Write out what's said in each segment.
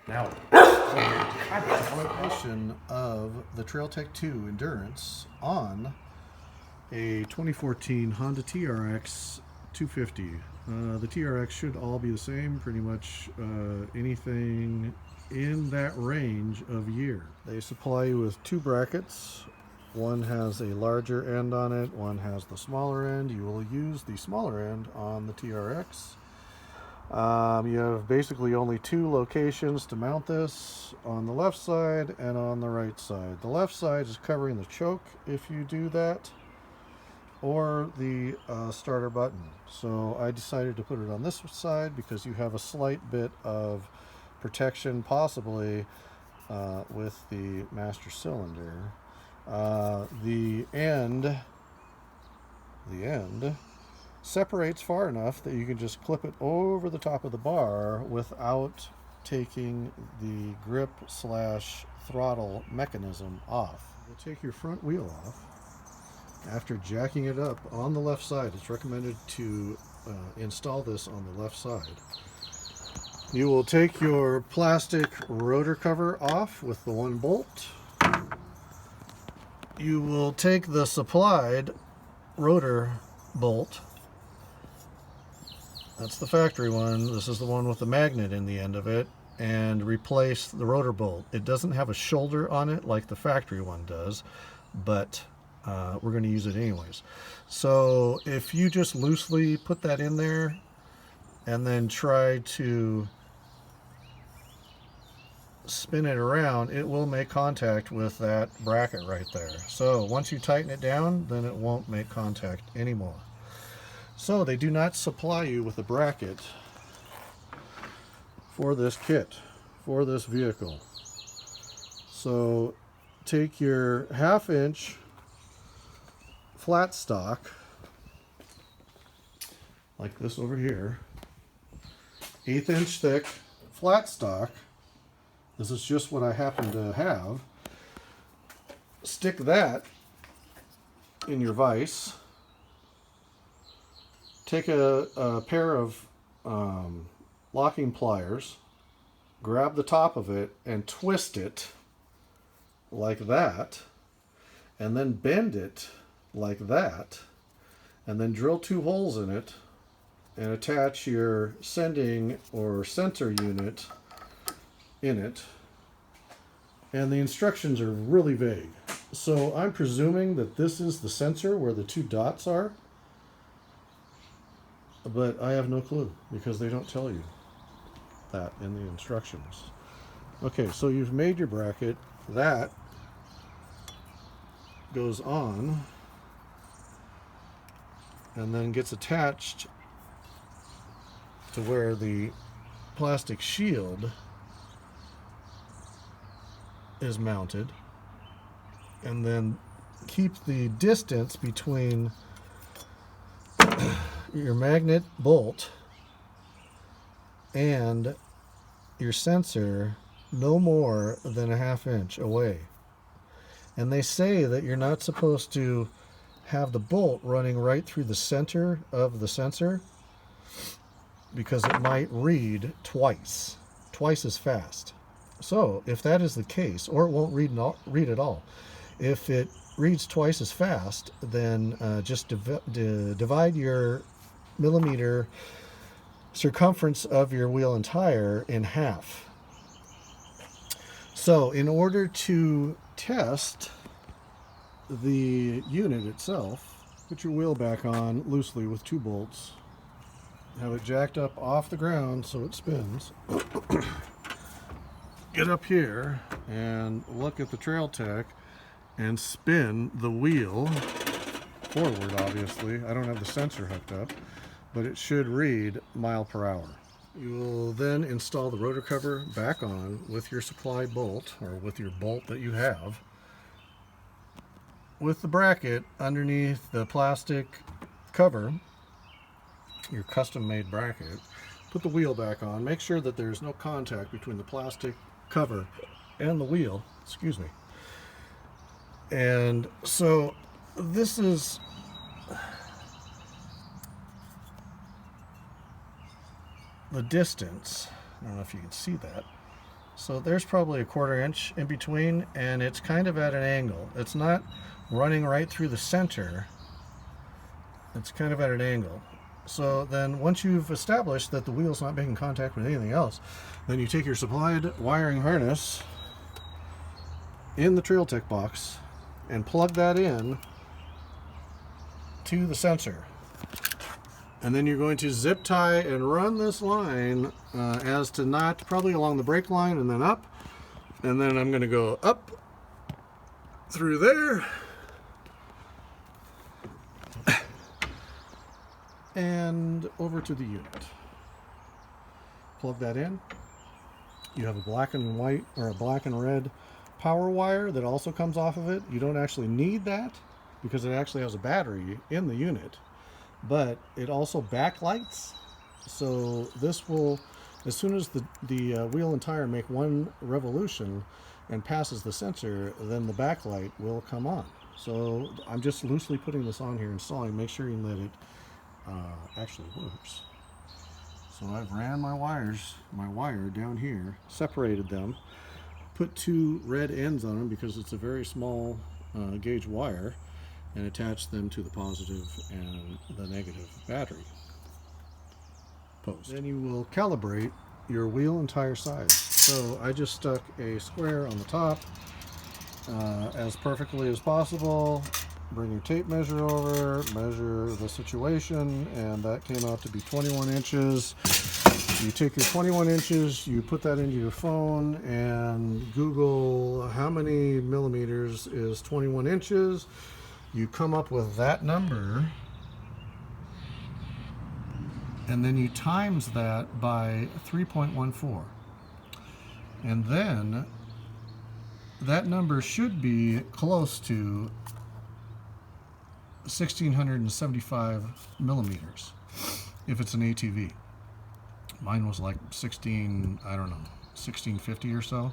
Now, application of the Trailtech 2 Endurance on a 2014 Honda TRX 250. The TRX should all be the same, pretty much anything in that range of year. They supply you with two brackets. One has a larger end on it, one has the smaller end. You will use the smaller end on the TRX. You have basically only two locations to mount this, on the left side and on the right side. The left side is covering the choke if you do that, or the starter button. So I decided to put it on this side because you have a slight bit of protection possibly with the master cylinder. The end separates far enough that you can just clip it over the top of the bar without taking the grip / throttle mechanism off. You'll take your front wheel off. After jacking it up on the left side, it's recommended to install this on the left side. You will take your plastic rotor cover off with the one bolt. You will take the supplied rotor bolt. That's the factory one. This is the one with the magnet in the end of it, and replace the rotor bolt. It doesn't have a shoulder on it like the factory one does, but we're going to use it anyways. So if you just loosely put that in there and then try to spin it around, it will make contact with that bracket right there. So once you tighten it down, then it won't make contact anymore. So they do not supply you with a bracket for this kit, for this vehicle. So take your 1/2 inch flat stock, like this over here, 1/8 inch thick flat stock. This is just what I happen to have. Stick that in your vise. Take a pair of locking pliers, grab the top of it and twist it like that, and then bend it like that, and then drill 2 holes in it and attach your sending or sensor unit in it. And the instructions are really vague, so I'm presuming that this is the sensor where the 2 dots are, but I have no clue because they don't tell you that in the instructions. Okay, so you've made your bracket. That goes on and then gets attached to where the plastic shield is mounted, and then keep the distance between your magnet bolt and your sensor no more than a 1/2 inch away. And they say that you're not supposed to have the bolt running right through the center of the sensor because it might read twice as fast. So if that is the case, or it won't read at all, if it reads twice as fast, then just divide your millimeter circumference of your wheel and tire in half. So in order to test the unit itself, put your wheel back on loosely with 2 bolts. Have it jacked up off the ground so it spins. Get up here and look at the Trailtech and spin the wheel forward, obviously. I don't have the sensor hooked up, but it should read mph. You will then install the rotor cover back on with your supply bolt, or with your bolt that you have, with the bracket underneath the plastic cover, your custom-made bracket. Put the wheel back on. Make sure that there's no contact between the plastic cover and the wheel. Excuse me. And so this is the distance. I don't know if you can see that. So there's probably a 1/4 inch in between, and it's kind of at an angle. It's not running right through the center. It's kind of at an angle. So then once you've established that the wheel's not making contact with anything else, then you take your supplied wiring harness in the Trail Tech box and plug that in to the sensor. And then you're going to zip tie and run this line as to not, probably along the brake line and then up. And then I'm going to go up through there and over to the unit. Plug that in. You have a black and white or a black and red power wire that also comes off of it. You don't actually need that because it actually has a battery in the unit, but it also backlights. So this will, as soon as the wheel and tire make one revolution and passes the sensor, then the backlight will come on. So I'm just loosely putting this on here, installing, make sure that it actually works. So I've ran my wire down here, separated them, put 2 red ends on them because it's a very small gauge wire, and attach them to the positive and the negative battery post. Then you will calibrate your wheel and tire size. So I just stuck a square on the top as perfectly as possible. Bring your tape measure over, measure the situation, and that came out to be 21 inches. You take your 21 inches, you put that into your phone and Google how many millimeters is 21 inches. You come up with that number, and then you times that by 3.14. And then that number should be close to 1,675 millimeters if it's an ATV. Mine was like 1650 or so.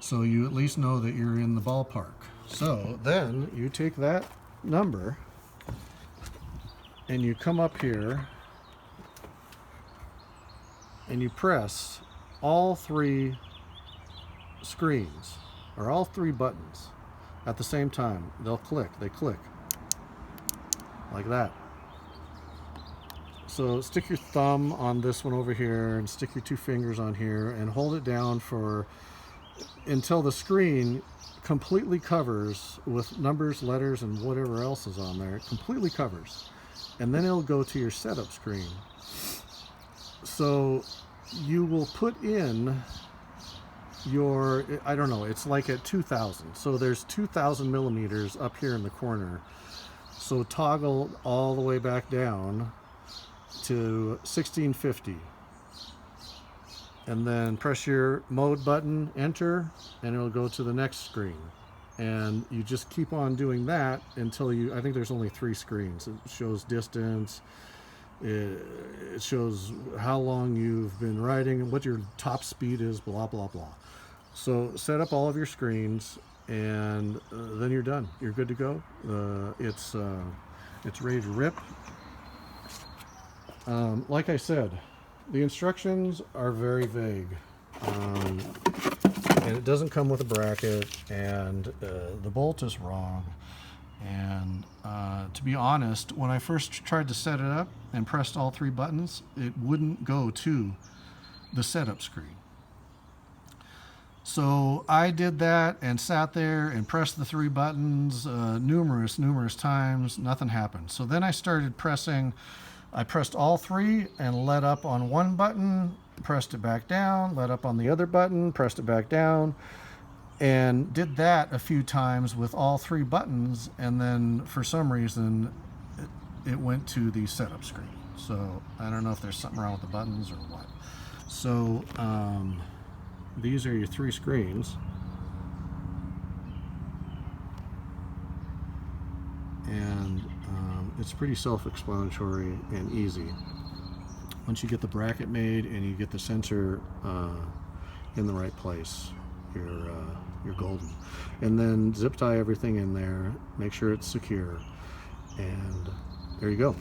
So you at least know that you're in the ballpark. So then you take that number and you come up here and you press all 3 screens or all 3 buttons at the same time. They click like that. So stick your thumb on this one over here and stick your 2 fingers on here and hold it down for until the screen completely covers with numbers, letters, and whatever else is on there. It completely covers. And then it'll go to your setup screen. So you will put in your, I don't know, it's like at 2,000. So there's 2,000 millimeters up here in the corner. So toggle all the way back down to 1650. And then press your mode button, enter, and it'll go to the next screen. And you just keep on doing that until I think there's only 3 screens. It shows distance, it shows how long you've been riding, and what your top speed is, blah, blah, blah. So set up all of your screens, and then you're done. You're good to go. It's ready to rip. Like I said, the instructions are very vague, and it doesn't come with a bracket, and the bolt is wrong. And to be honest, when I first tried to set it up and pressed all 3 buttons, it wouldn't go to the setup screen. So I did that and sat there and pressed the 3 buttons numerous times. Nothing happened. So then I started pressing. I pressed all 3 and let up on one button, pressed it back down, let up on the other button, pressed it back down, and did that a few times with all 3 buttons, and then for some reason it went to the setup screen. So I don't know if there's something wrong with the buttons or what. So these are your 3 screens. And it's pretty self-explanatory and easy. Once you get the bracket made and you get the sensor in the right place, you're golden. And then zip tie everything in there, make sure it's secure, and there you go.